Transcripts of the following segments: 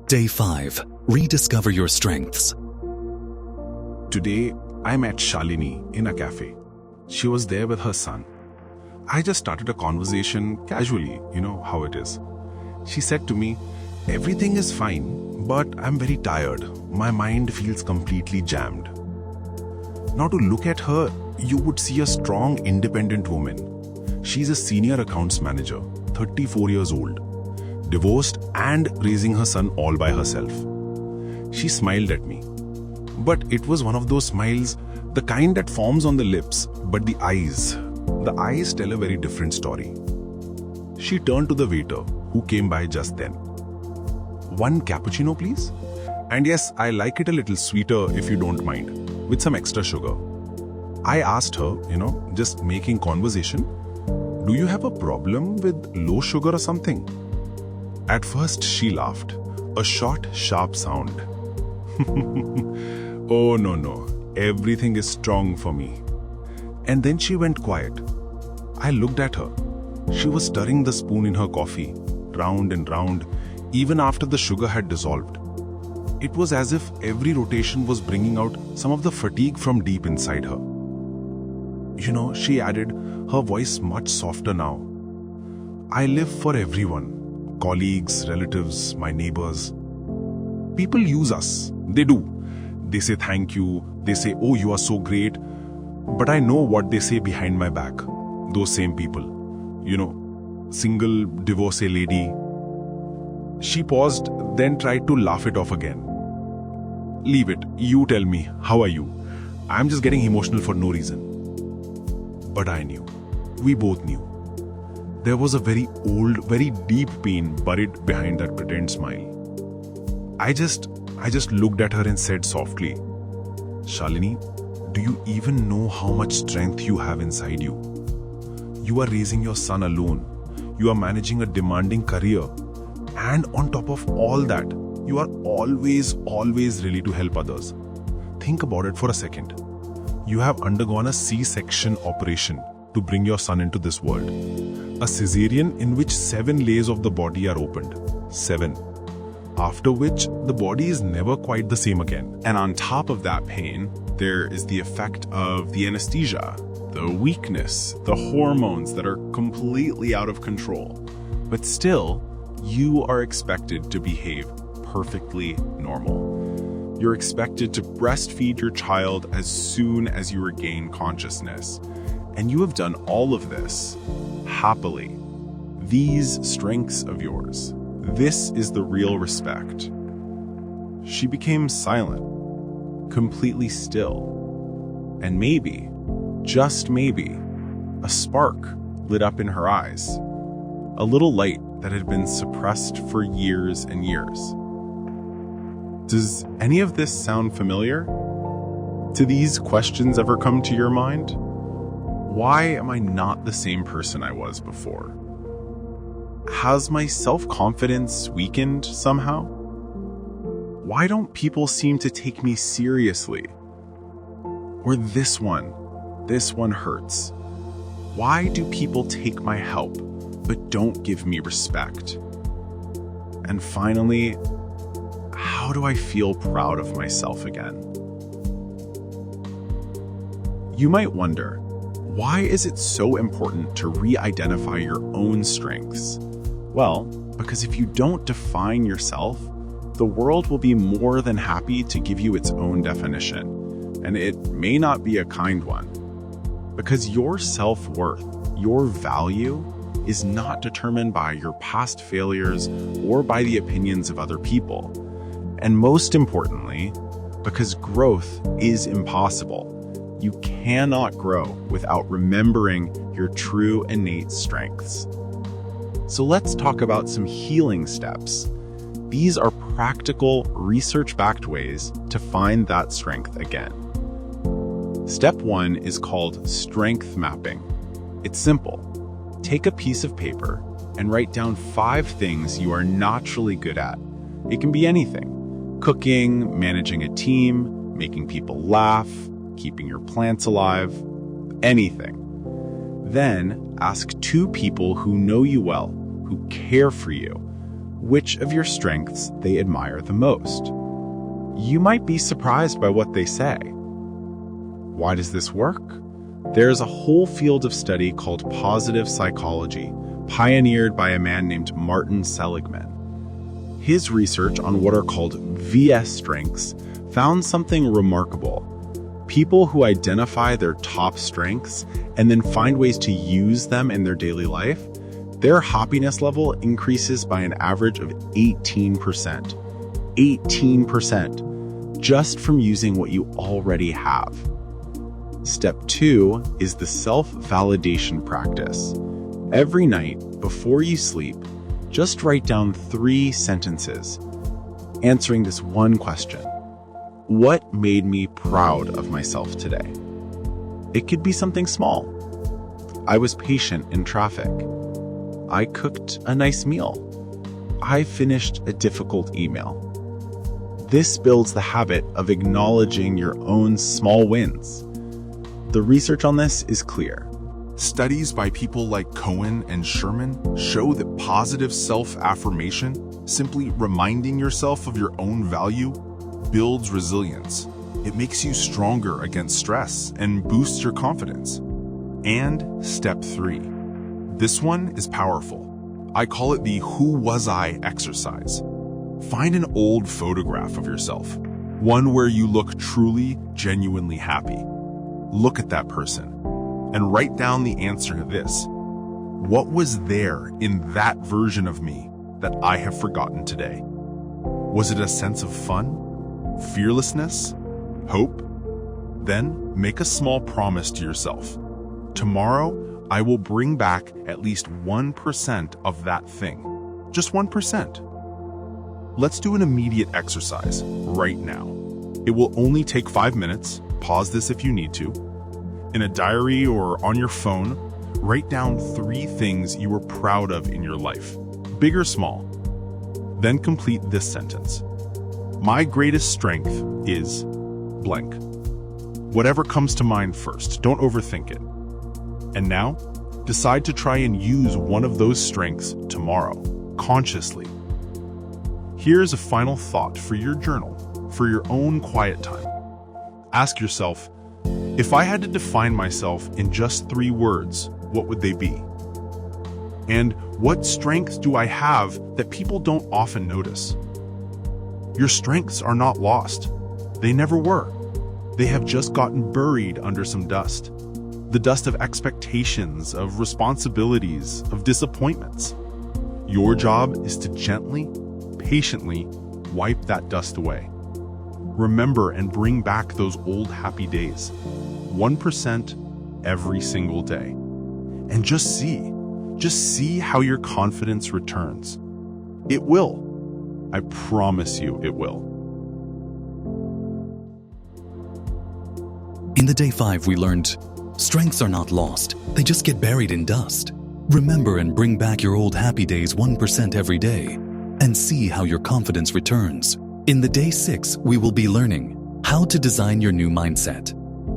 Day 5. Rediscover Your Strengths. Today, I met Shalini in a cafe. She was there with her son. I just started a conversation casually, you know how it is. She said to me, "Everything is fine, but I'm very tired. My mind feels completely jammed." Now to look at her, you would see a strong, independent woman. She's a senior accounts manager, 34 years old, divorced and raising her son all by herself. She smiled at me. But it was one of those smiles, the kind that forms on the lips, but the eyes tell a very different story. She turned to the waiter, who came by just then. "One cappuccino, please? And yes, I like it a little sweeter if you don't mind, with some extra sugar." I asked her, just making conversation, "Do you have a problem with low sugar or something?" At first, she laughed, a short, sharp sound. "Oh, no, everything is strong for me." And then she went quiet. I looked at her. She was stirring the spoon in her coffee, round and round, even after the sugar had dissolved. It was as if every rotation was bringing out some of the fatigue from deep inside her. She added, her voice much softer now. "I live for everyone. Colleagues, relatives, my neighbors. People use us. They do. They say thank you. They say, 'Oh, you are so great.' But I know what they say behind my back. Those same people. Single divorcee lady." She paused, then tried to laugh it off again. "Leave it. You tell me. How are you? I'm just getting emotional for no reason." But I knew. We both knew. There was a very old, very deep pain buried behind that pretend smile. I just looked at her and said softly, "Shalini, do you even know how much strength you have inside you? You are raising your son alone. You are managing a demanding career. And on top of all that, you are always ready to help others. Think about it for a second. You have undergone a C-section operation to bring your son into this world. A cesarean in which 7 layers of the body are opened. 7. After which, the body is never quite the same again. And on top of that pain, there is the effect of the anesthesia, the weakness, the hormones that are completely out of control. But still, you are expected to behave perfectly normal. You're expected to breastfeed your child as soon as you regain consciousness. And you have done all of this happily. These strengths of yours, this is the real respect." She became silent, completely still. And maybe, just maybe, a spark lit up in her eyes. A little light that had been suppressed for years and years. Does any of this sound familiar? Do these questions ever come to your mind? Why am I not the same person I was before? Has my self-confidence weakened somehow? Why don't people seem to take me seriously? Or this one hurts. Why do people take my help but don't give me respect? And finally, how do I feel proud of myself again? You might wonder, why is it so important to re-identify your own strengths? Well, because if you don't define yourself, the world will be more than happy to give you its own definition, and it may not be a kind one. Because your self-worth, your value, is not determined by your past failures or by the opinions of other people. And most importantly, because growth is impossible. You cannot grow without remembering your true innate strengths. So let's talk about some healing steps. These are practical, research-backed ways to find that strength again. Step 1 is called strength mapping. It's simple. Take a piece of paper and write down 5 things you are naturally good at. It can be anything. Cooking, managing a team, making people laugh, keeping your plants alive, anything. Then ask 2 people who know you well, who care for you, which of your strengths they admire the most. You might be surprised by what they say. Why does this work? There's a whole field of study called positive psychology, pioneered by a man named Martin Seligman. His research on what are called VS strengths found something remarkable. People who identify their top strengths and then find ways to use them in their daily life, their happiness level increases by an average of 18%. 18%, just from using what you already have. Step 2 is the self-validation practice. Every night, before you sleep, just write down 3 sentences, answering this one question. What made me proud of myself today? It could be something small. I was patient in traffic. I cooked a nice meal. I finished a difficult email. This builds the habit of acknowledging your own small wins. The research on this is clear. Studies by people like Cohen and Sherman show that positive self-affirmation, simply reminding yourself of your own value, builds resilience. It makes you stronger against stress and boosts your confidence. And step 3. This one is powerful. I call it the Who Was I exercise. Find an old photograph of yourself, one where you look truly, genuinely happy. Look at that person and write down the answer to this. What was there in that version of me that I have forgotten today? Was it a sense of fun, fearlessness, hope? Then make a small promise to yourself. Tomorrow, I will bring back at least 1% of that thing. Just 1%. Let's do an immediate exercise right now. It will only take 5 minutes. Pause this if you need to. In a diary or on your phone, write down 3 things you were proud of in your life, big or small. Then complete this sentence. My greatest strength is blank. Whatever comes to mind first, don't overthink it. And now, decide to try and use one of those strengths tomorrow, consciously. Here's a final thought for your journal, for your own quiet time. Ask yourself, if I had to define myself in just 3 words, what would they be? And what strengths do I have that people don't often notice? Your strengths are not lost. They never were. They have just gotten buried under some dust. The dust of expectations, of responsibilities, of disappointments. Your job is to gently, patiently wipe that dust away. Remember and bring back those old happy days. 1% every single day. And just see how your confidence returns. It will. I promise you it will. In the day 5, we learned, strengths are not lost. They just get buried in dust. Remember and bring back your old happy days 1% every day. And see how your confidence returns. In the day 6, we will be learning how to design your new mindset.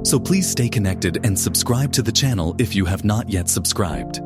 So please stay connected and subscribe to the channel if you have not yet subscribed.